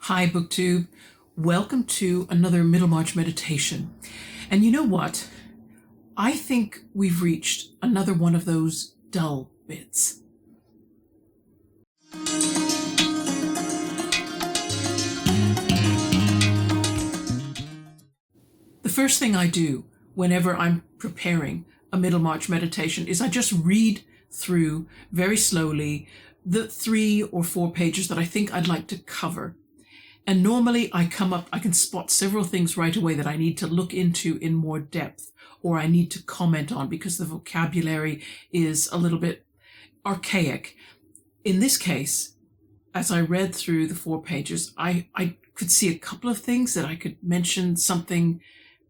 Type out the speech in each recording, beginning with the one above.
Hi, BookTube. Welcome to another Middlemarch meditation. And you know what? I think we've reached another one of those dull bits. The first thing I do whenever I'm preparing a Middlemarch meditation is I just read through very slowly the 3 or 4 pages that I think I'd like to cover. And normally I can spot several things right away that I need to look into in more depth, or I need to comment on because the vocabulary is a little bit archaic. In this case, as I read through the 4 pages, I could see a couple of things that I could mention something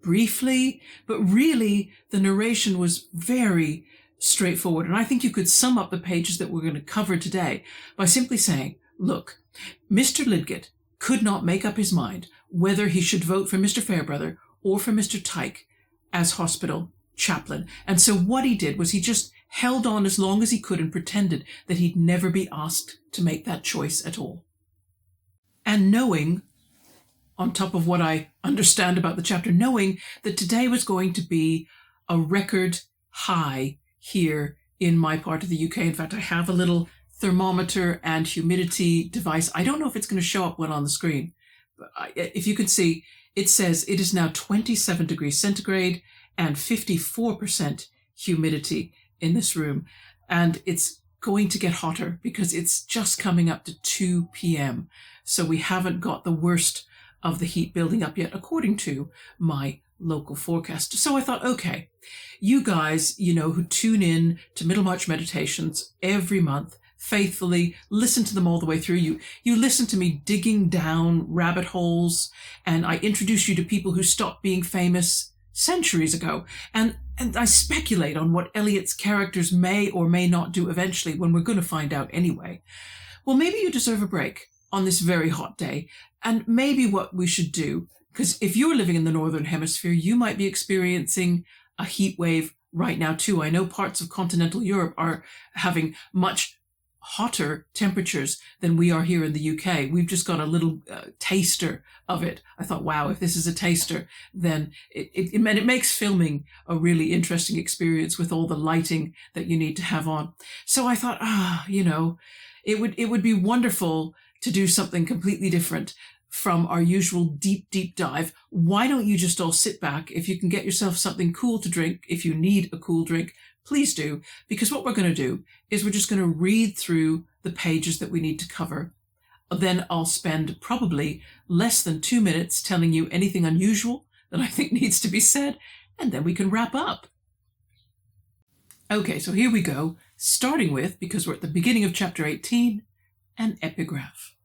briefly, but really the narration was very straightforward. And I think you could sum up the pages that we're going to cover today by simply saying, look, Mr. Lidgett could not make up his mind whether he should vote for Mr. Fairbrother or for Mr. Tyke as hospital chaplain. And so what he did was he just held on as long as he could and pretended that he'd never be asked to make that choice at all. And knowing, on top of what I understand about the chapter, knowing that today was going to be a record high here in my part of the UK. In fact, I have a little thermometer and humidity device. I don't know if it's going to show up well on the screen, but if you can see, it says it is now 27 degrees centigrade and 54% humidity in this room. And it's going to get hotter because it's just coming up to 2 p.m. So we haven't got the worst of the heat building up yet, according to my local forecast. So I thought, okay, you guys, who tune in to Middlemarch Meditations every month, faithfully listen to them all the way through. You listen to me digging down rabbit holes, and I introduce you to people who stopped being famous centuries ago. And I speculate on what Eliot's characters may or may not do eventually, when we're going to find out anyway. Well, maybe you deserve a break on this very hot day. And maybe what we should do, because if you're living in the Northern Hemisphere, you might be experiencing a heat wave right now too. I know parts of continental Europe are having much hotter temperatures than we are here in the UK. We've just got a little taster of it. I thought, wow, if this is a taster, then it makes filming a really interesting experience with all the lighting that you need to have on. So I thought, it would be wonderful to do something completely different from our usual deep dive. Why don't you just all sit back? If you can get yourself something cool to drink, if you need a cool drink, please do, because what we're going to do is we're just going to read through the pages that we need to cover. Then I'll spend probably less than 2 minutes telling you anything unusual that I think needs to be said, and then we can wrap up. Okay, so here we go, starting with, because we're at the beginning of chapter 18, an epigraph.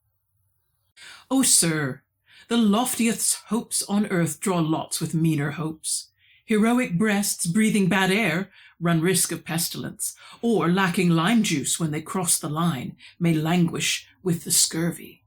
O sir, the loftiest hopes on earth draw lots with meaner hopes. Heroic breasts breathing bad air run risk of pestilence, or lacking lime juice when they cross the line, may languish with the scurvy.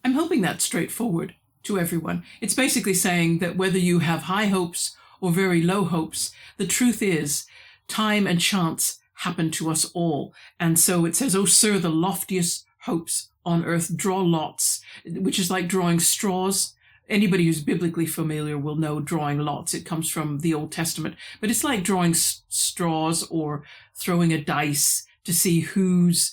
I'm hoping that's straightforward to everyone. It's basically saying that whether you have high hopes or very low hopes, the truth is time and chance happen to us all. And so it says, O sir, the loftiest hopes on earth draw lots, which is like drawing straws. Anybody who's biblically familiar will know drawing lots. It comes from the Old Testament, but it's like drawing straws or throwing a dice to see whose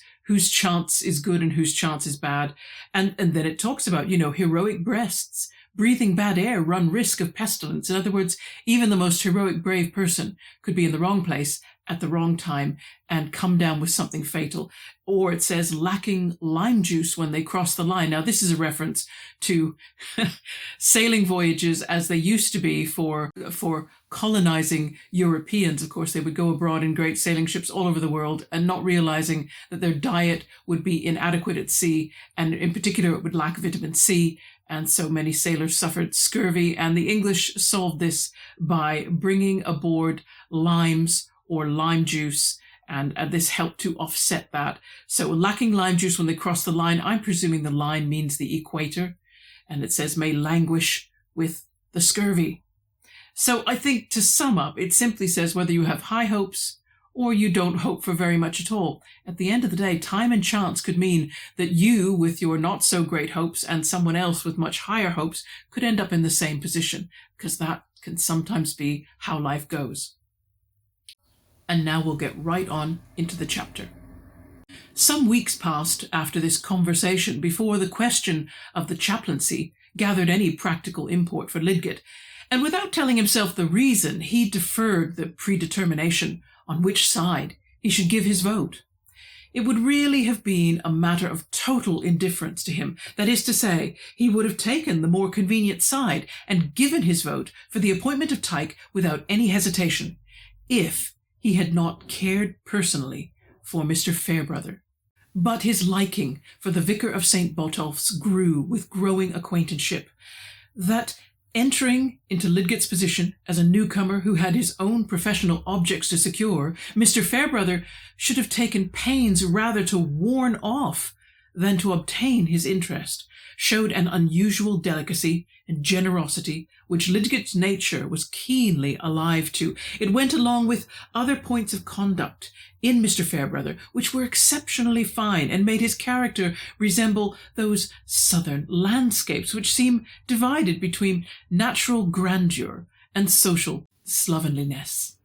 chance is good and whose chance is bad. And then it talks about, heroic breasts breathing bad air run risk of pestilence. In other words, even the most heroic, brave person could be in the wrong place at the wrong time and come down with something fatal. Or it says lacking lime juice when they cross the line. Now, this is a reference to sailing voyages as they used to be for colonizing Europeans. Of course, they would go abroad in great sailing ships all over the world and not realizing that their diet would be inadequate at sea. And in particular, it would lack vitamin C. And so many sailors suffered scurvy. And the English solved this by bringing aboard limes or lime juice, and this helped to offset that. So lacking lime juice when they cross the line, I'm presuming the line means the equator, and it says may languish with the scurvy. So I think to sum up, it simply says whether you have high hopes or you don't hope for very much at all. At the end of the day, time and chance could mean that you, with your not-so-great hopes, and someone else with much higher hopes, could end up in the same position, because that can sometimes be how life goes. And now we'll get right on into the chapter. Some weeks passed after this conversation before the question of the chaplaincy gathered any practical import for Lidgett, and without telling himself the reason, he deferred the predetermination on which side he should give his vote. It would really have been a matter of total indifference to him. That is to say, he would have taken the more convenient side and given his vote for the appointment of Tyke without any hesitation, if he had not cared personally for Mr. Fairbrother. But his liking for the vicar of St. Botolph's grew with growing acquaintanceship, that entering into Lidgett's position as a newcomer who had his own professional objects to secure, Mr. Fairbrother should have taken pains rather to warn off than to obtain his interest, showed an unusual delicacy and generosity which Lidgett's nature was keenly alive to. It went along with other points of conduct in Mr. Fairbrother which were exceptionally fine and made his character resemble those southern landscapes which seem divided between natural grandeur and social slovenliness.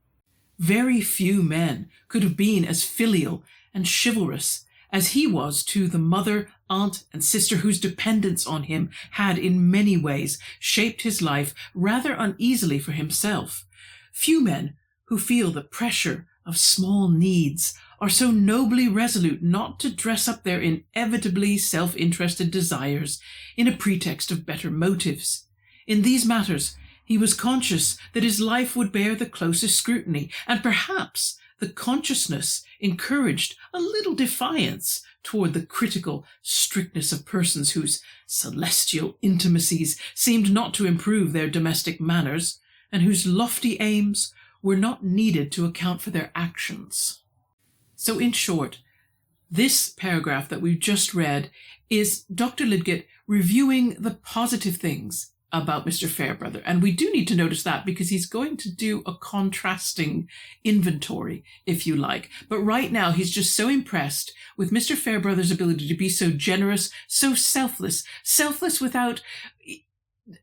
Very few men could have been as filial and chivalrous as he was to the mother, aunt, and sister whose dependence on him had in many ways shaped his life rather uneasily for himself. Few men who feel the pressure of small needs are so nobly resolute not to dress up their inevitably self-interested desires in a pretext of better motives. In these matters, he was conscious that his life would bear the closest scrutiny, and perhaps the consciousness encouraged a little defiance toward the critical strictness of persons whose celestial intimacies seemed not to improve their domestic manners, and whose lofty aims were not needed to account for their actions. So in short, this paragraph that we've just read is Dr. Lidgett reviewing the positive things about Mr. Fairbrother. And we do need to notice that because he's going to do a contrasting inventory, if you like. But right now, he's just so impressed with Mr. Fairbrother's ability to be so generous, so selfless without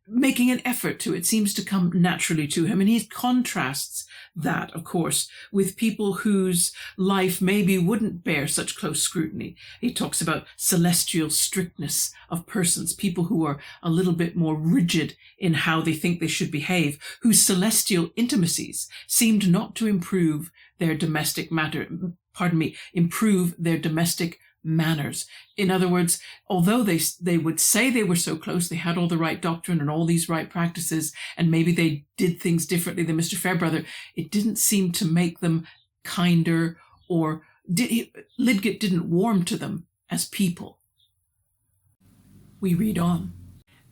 making an effort to. It seems to come naturally to him. And he contrasts that, of course, with people whose life maybe wouldn't bear such close scrutiny. He talks about celestial strictness of persons, people who are a little bit more rigid in how they think they should behave, whose celestial intimacies seemed not to improve their domestic manners. In other words, although they would say they were so close, they had all the right doctrine and all these right practices, and maybe they did things differently than Mr. Fairbrother, it didn't seem to make them kinder, or Lidgett didn't warm to them as people. We read on.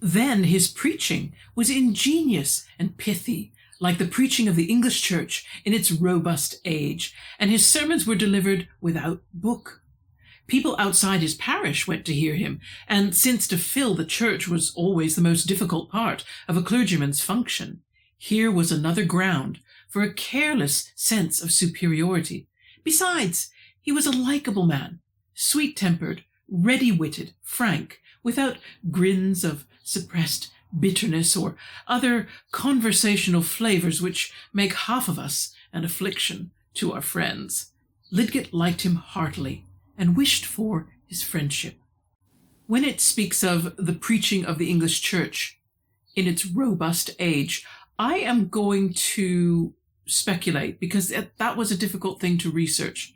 Then his preaching was ingenious and pithy, like the preaching of the English Church in its robust age, and his sermons were delivered without book. People outside his parish went to hear him, and since to fill the church was always the most difficult part of a clergyman's function, here was another ground for a careless sense of superiority. Besides, he was a likable man, sweet-tempered, ready-witted, frank, without grins of suppressed bitterness or other conversational flavors which make half of us an affliction to our friends. Lidgett liked him heartily, and wished for his friendship. When it speaks of the preaching of the English Church in its robust age, I am going to speculate, because that was a difficult thing to research,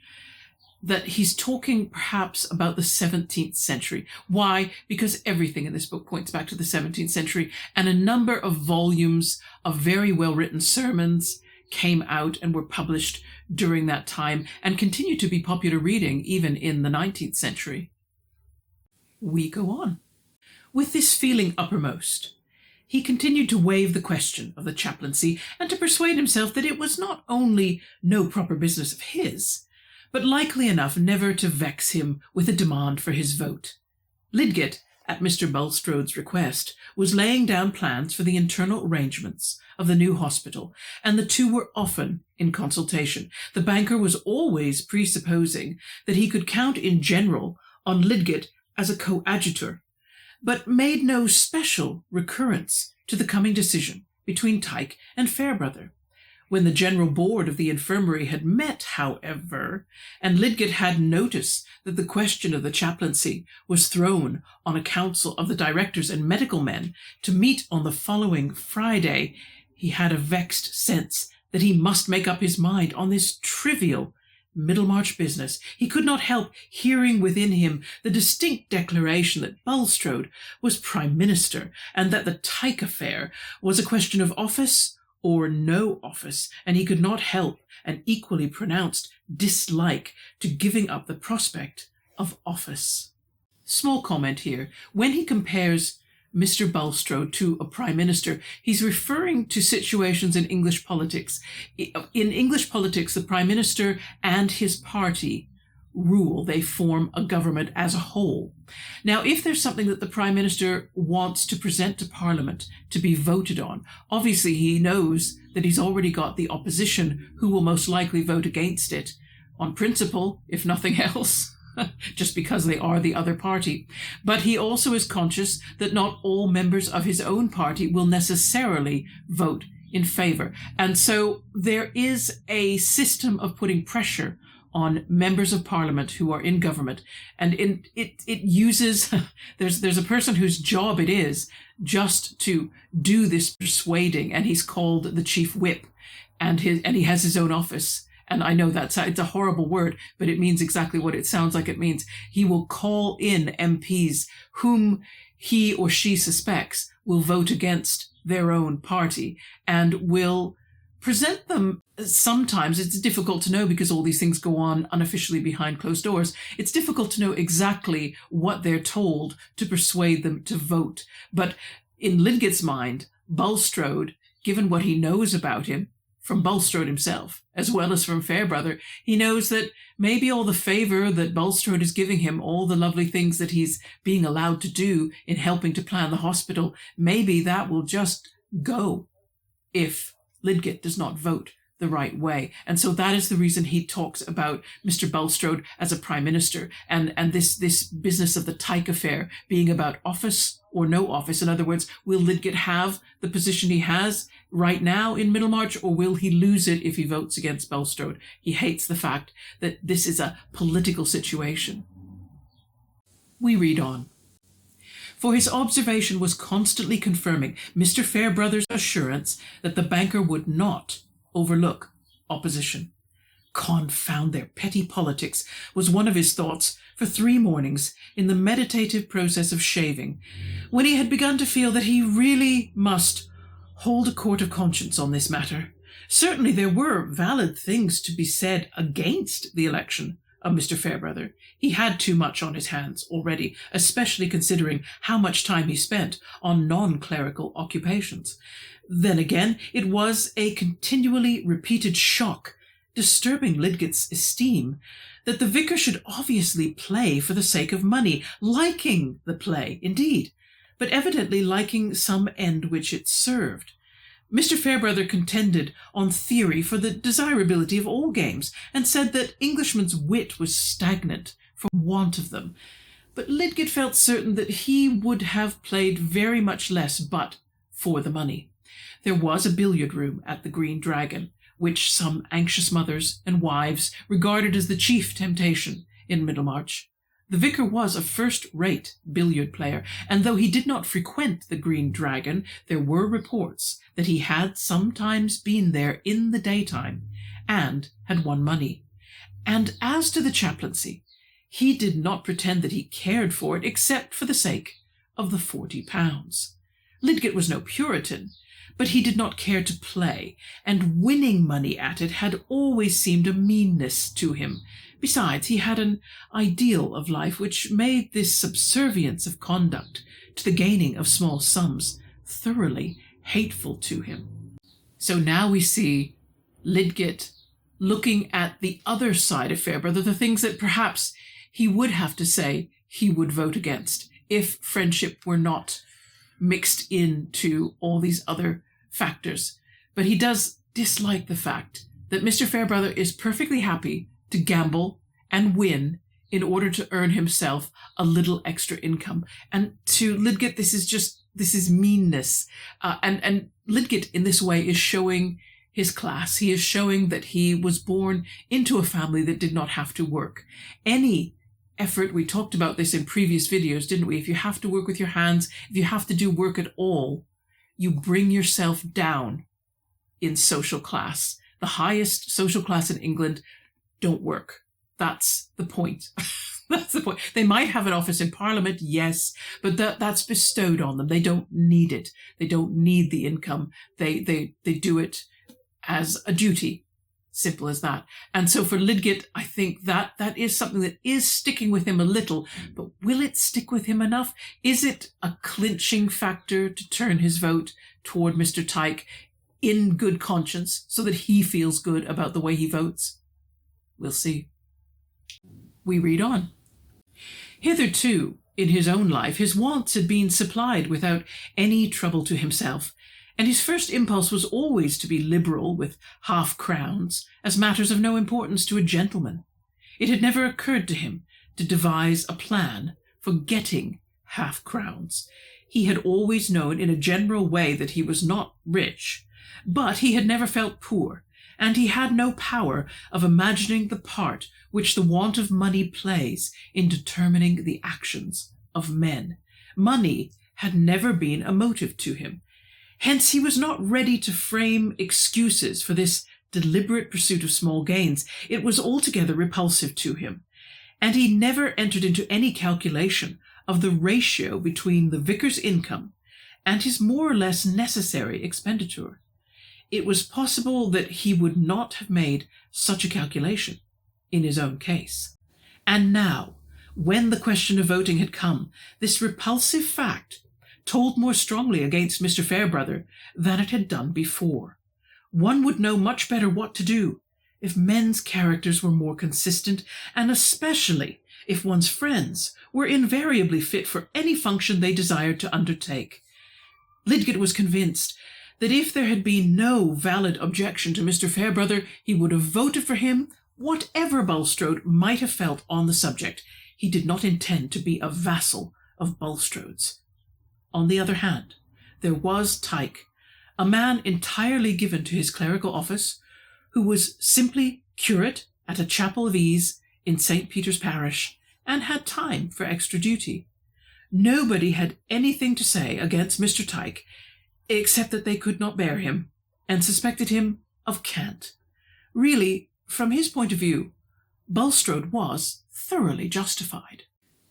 that he's talking perhaps about the 17th century. Why? Because everything in this book points back to the 17th century, and a number of volumes of very well-written sermons came out and were published during that time and continue to be popular reading even in the 19th century. We go on. With this feeling uppermost, he continued to waive the question of the chaplaincy and to persuade himself that it was not only no proper business of his, but likely enough never to vex him with a demand for his vote. Lidgett, at Mr. Bulstrode's request, was laying down plans for the internal arrangements of the new hospital, and the two were often in consultation. The banker was always presupposing that he could count in general on Lidgett as a coadjutor, but made no special recurrence to the coming decision between Tyke and Fairbrother. When the general board of the infirmary had met, however, and Lidgett had notice that the question of the chaplaincy was thrown on a council of the directors and medical men to meet on the following Friday, he had a vexed sense that he must make up his mind on this trivial Middlemarch business. He could not help hearing within him the distinct declaration that Bulstrode was Prime Minister, and that the Tyke affair was a question of office or no office, and he could not help an equally pronounced dislike to giving up the prospect of office. Small comment here. When he compares Mr. Bulstrode to a prime minister, he's referring to situations in English politics. In English politics, the prime minister and his party rule. They form a government as a whole. Now, if there's something that the prime minister wants to present to Parliament to be voted on, obviously he knows that he's already got the opposition who will most likely vote against it on principle, if nothing else. Just because they are the other party. But he also is conscious that not all members of his own party will necessarily vote in favour. And so there is a system of putting pressure on members of Parliament who are in government. And it uses, there's a person whose job it is just to do this persuading, and he's called the Chief Whip, and he has his own office. And I know it's a horrible word, but it means exactly what it sounds like it means. He will call in MPs whom he or she suspects will vote against their own party, and will present them. Sometimes it's difficult to know because all these things go on unofficially behind closed doors. It's difficult to know exactly what they're told to persuade them to vote. But in Lidgett's mind, Bulstrode, given what he knows about him, from Bulstrode himself, as well as from Fairbrother, he knows that maybe all the favour that Bulstrode is giving him, all the lovely things that he's being allowed to do in helping to plan the hospital, maybe that will just go if Lidgett does not vote the right way. And so that is the reason he talks about Mr. Bulstrode as a prime minister, and this business of the Tyke affair being about office or no office. In other words, will Lidgett have the position he has right now in Middlemarch, or will he lose it if he votes against Bulstrode? He hates the fact that this is a political situation. We read on. For his observation was constantly confirming Mr. Fairbrother's assurance that the banker would not overlook opposition. Confound their petty politics was one of his thoughts for 3 mornings in the meditative process of shaving, when he had begun to feel that he really must hold a court of conscience on this matter. Certainly there were valid things to be said against the election of Mr. Fairbrother. He had too much on his hands already, especially considering how much time he spent on non-clerical occupations. Then again, it was a continually repeated shock, disturbing Lidgett's esteem, that the vicar should obviously play for the sake of money, liking the play, indeed, but evidently liking some end which it served. Mr. Fairbrother contended on theory for the desirability of all games, and said that Englishman's wit was stagnant for want of them. But Lidgett felt certain that he would have played very much less but for the money. There was a billiard room at the Green Dragon, which some anxious mothers and wives regarded as the chief temptation in Middlemarch. The vicar was a first-rate billiard player, and though he did not frequent the Green Dragon, there were reports that he had sometimes been there in the daytime and had won money. And as to the chaplaincy, he did not pretend that he cared for it except for the sake of the £40. Lidgett was no Puritan, but he did not care to play, and winning money at it had always seemed a meanness to him. Besides, he had an ideal of life which made this subservience of conduct to the gaining of small sums thoroughly hateful to him. So now we see Lidgett looking at the other side of Fairbrother, the things that perhaps he would have to say he would vote against if friendship were not mixed into all these other factors. But he does dislike the fact that Mr. Fairbrother is perfectly happy to gamble and win in order to earn himself a little extra income. And to Lidgett, this is meanness. And Lidgett in this way is showing his class. He is showing that he was born into a family that did not have to work. Any effort, we talked about this in previous videos, didn't we? If you have to work with your hands, if you have to do work at all, you bring yourself down in social class. The highest social class in England don't work. That's the point. That's the point. They might have an office in Parliament, yes, but that's bestowed on them. They don't need it. They don't need the income. They do it as a duty. Simple as that. And so for Lidgett, I think that is something that is sticking with him a little, but will it stick with him enough? Is it a clinching factor to turn his vote toward Mr. Tyke in good conscience so that he feels good about the way he votes? We'll see. We read on. Hitherto, in his own life, his wants had been supplied without any trouble to himself, and his first impulse was always to be liberal with half-crowns as matters of no importance to a gentleman. It had never occurred to him to devise a plan for getting half-crowns. He had always known in a general way that he was not rich, but he had never felt poor, and he had no power of imagining the part which the want of money plays in determining the actions of men. Money had never been a motive to him. Hence he was not ready to frame excuses for this deliberate pursuit of small gains. It was altogether repulsive to him, and he never entered into any calculation of the ratio between the vicar's income and his more or less necessary expenditure. It was possible that he would not have made such a calculation in his own case. And now, when the question of voting had come, this repulsive fact told more strongly against Mr. Fairbrother than it had done before. One would know much better what to do if men's characters were more consistent, and especially if one's friends were invariably fit for any function they desired to undertake. Lidgett was convinced that if there had been no valid objection to Mr. Fairbrother, he would have voted for him, whatever Bulstrode might have felt on the subject. He did not intend to be a vassal of Bulstrode's. On the other hand, there was Tyke, a man entirely given to his clerical office, who was simply curate at a chapel of ease in St. Peter's parish, and had time for extra duty. Nobody had anything to say against Mr. Tyke, except that they could not bear him, and suspected him of cant. Really, from his point of view, Bulstrode was thoroughly justified.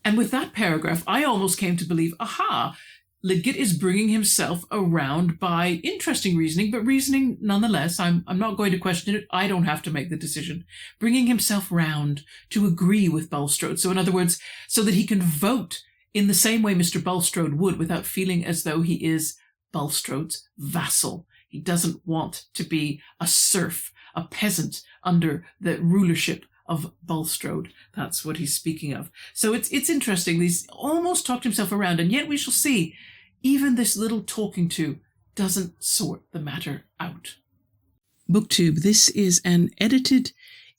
And with that paragraph, I almost came to believe, aha, Lidgett is bringing himself around by interesting reasoning, but reasoning nonetheless. I'm not going to question it. I don't have to make the decision. Bringing himself round to agree with Bulstrode. So in other words, so that he can vote in the same way Mr. Bulstrode would without feeling as though he is Bulstrode's vassal. He doesn't want to be a serf, a peasant under the rulership of Bulstrode. That's what he's speaking of. So it's interesting. He's almost talked himself around, and yet we shall see even this little talking to doesn't sort the matter out. Booktube, this is an edited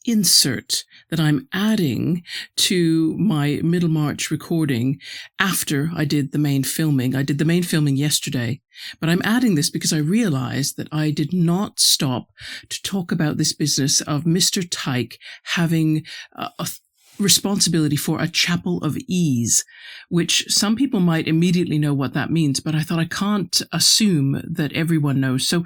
insert that I'm adding to my Middlemarch recording after I did the main filming. I did the main filming yesterday, but I'm adding this because I realized that I did not stop to talk about this business of Mr. Tyke having a responsibility for a chapel of ease, which some people might immediately know what that means, but I thought I can't assume that everyone knows. So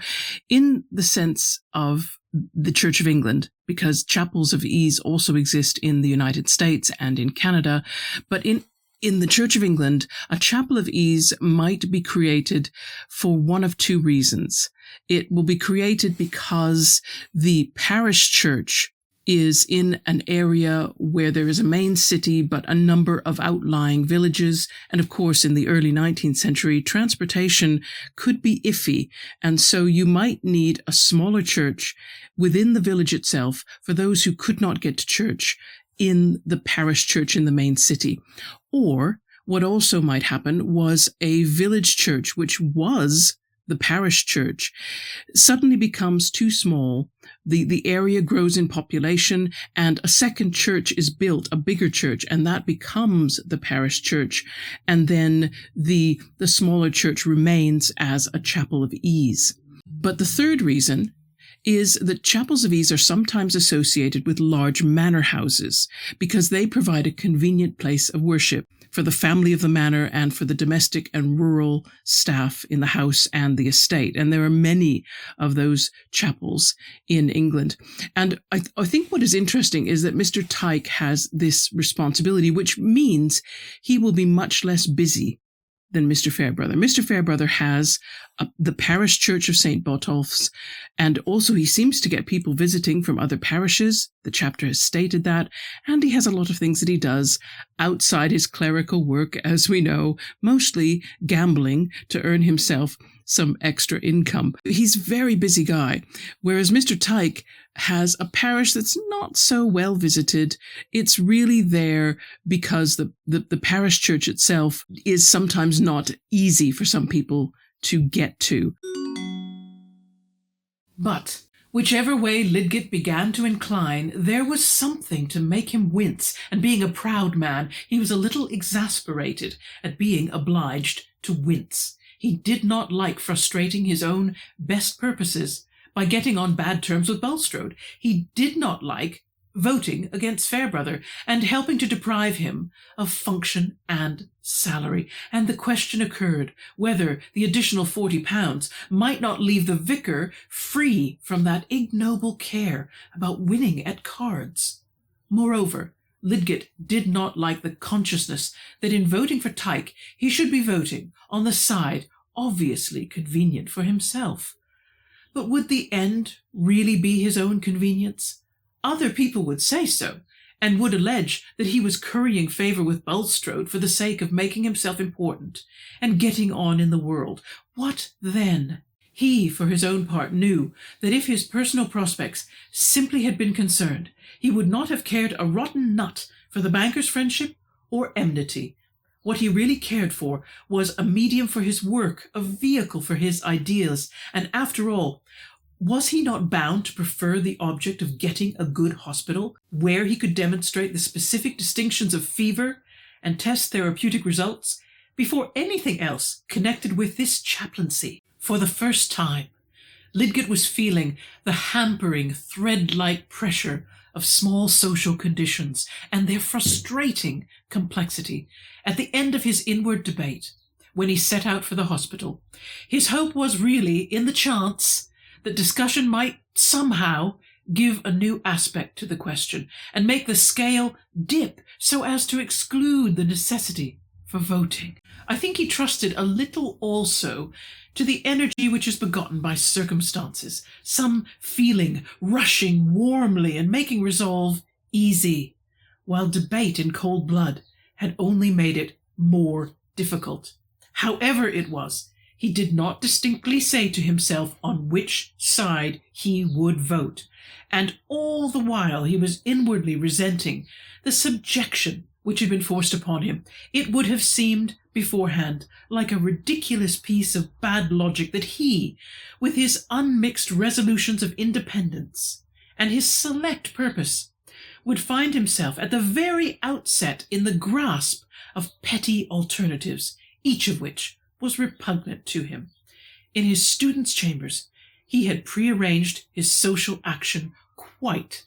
in the sense of the Church of England, because chapels of ease also exist in the United States and in Canada, but in the Church of England, a chapel of ease might be created for one of two reasons. It will be created because the parish church is in an area where there is a main city, but a number of outlying villages. And of course, in the early 19th century, transportation could be iffy. And so you might need a smaller church within the village itself for those who could not get to church in the parish church in the main city. Or what also might happen was a village church, which was the parish church, suddenly becomes too small. The area grows in population, and a second church is built, a bigger church, and that becomes the parish church. And then the smaller church remains as a chapel of ease. But the third reason is that chapels of ease are sometimes associated with large manor houses because they provide a convenient place of worship for the family of the manor and for the domestic and rural staff in the house and the estate. And there are many of those chapels in England. And I think what is interesting is that Mr. Tyke has this responsibility, which means he will be much less busy than Mr. Fairbrother. Mr. Fairbrother has the parish church of St. Botolph's, and also he seems to get people visiting from other parishes. The chapter has stated that, and he has a lot of things that he does outside his clerical work, as we know, mostly gambling to earn himself some extra income. He's a very busy guy, whereas Mr. Tyke has a parish that's not so well visited. It's really there because the parish church itself is sometimes not easy for some people to get to. But whichever way Lidgett began to incline, there was something to make him wince, and being a proud man, he was a little exasperated at being obliged to wince. He did not like frustrating his own best purposes by getting on bad terms with Bulstrode. He did not like voting against Fairbrother and helping to deprive him of function and salary. And the question occurred whether the additional £40 might not leave the vicar free from that ignoble care about winning at cards. Moreover, Lidgett did not like the consciousness that in voting for Tyke he should be voting on the side obviously convenient for himself. But would the end really be his own convenience? Other people would say so, and would allege that he was currying favour with Bulstrode for the sake of making himself important and getting on in the world. What then? He, for his own part, knew that if his personal prospects simply had been concerned, he would not have cared a rotten nut for the banker's friendship or enmity. What he really cared for was a medium for his work, a vehicle for his ideas, and after all, was he not bound to prefer the object of getting a good hospital, where he could demonstrate the specific distinctions of fever and test therapeutic results, before anything else connected with this chaplaincy? For the first time, Lidgett was feeling the hampering, thread-like pressure of small social conditions and their frustrating complexity. At the end of his inward debate, when he set out for the hospital, his hope was really in the chance that discussion might somehow give a new aspect to the question and make the scale dip so as to exclude the necessity for voting. I think he trusted a little also to the energy which is begotten by circumstances, some feeling rushing warmly and making resolve easy, while debate in cold blood had only made it more difficult. However it was, he did not distinctly say to himself on which side he would vote, and all the while he was inwardly resenting the subjection which had been forced upon him. It would have seemed beforehand like a ridiculous piece of bad logic that he, with his unmixed resolutions of independence and his select purpose, would find himself at the very outset in the grasp of petty alternatives, each of which was repugnant to him. In his students' chambers, he had prearranged his social action quite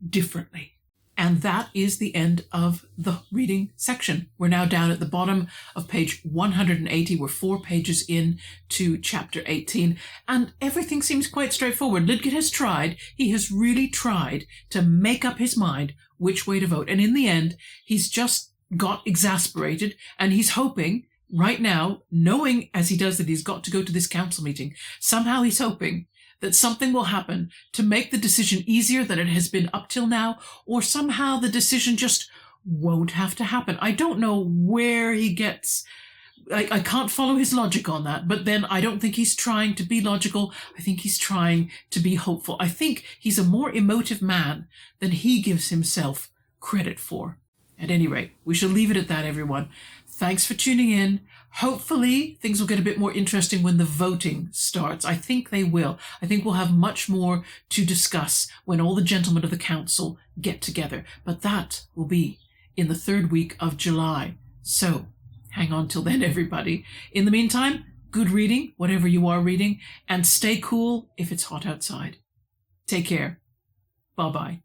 differently. And that is the end of the reading section. We're now down at the bottom of page 180. We're 4 pages in to chapter 18, and everything seems quite straightforward. Lidgett has tried, he has really tried to make up his mind which way to vote. And in the end, he's just got exasperated, and he's hoping right now, knowing as he does that he's got to go to this council meeting, somehow he's hoping that something will happen to make the decision easier than it has been up till now, or somehow the decision just won't have to happen. I don't know where he gets... I can't follow his logic on that, but then I don't think he's trying to be logical. I think he's trying to be hopeful. I think he's a more emotive man than he gives himself credit for. At any rate, we shall leave it at that, everyone. Thanks for tuning in. Hopefully things will get a bit more interesting when the voting starts. I think they will. I think we'll have much more to discuss when all the gentlemen of the council get together. But that will be in the 3rd week of July. So hang on till then, everybody. In the meantime, good reading, whatever you are reading, and stay cool if it's hot outside. Take care. Bye-bye.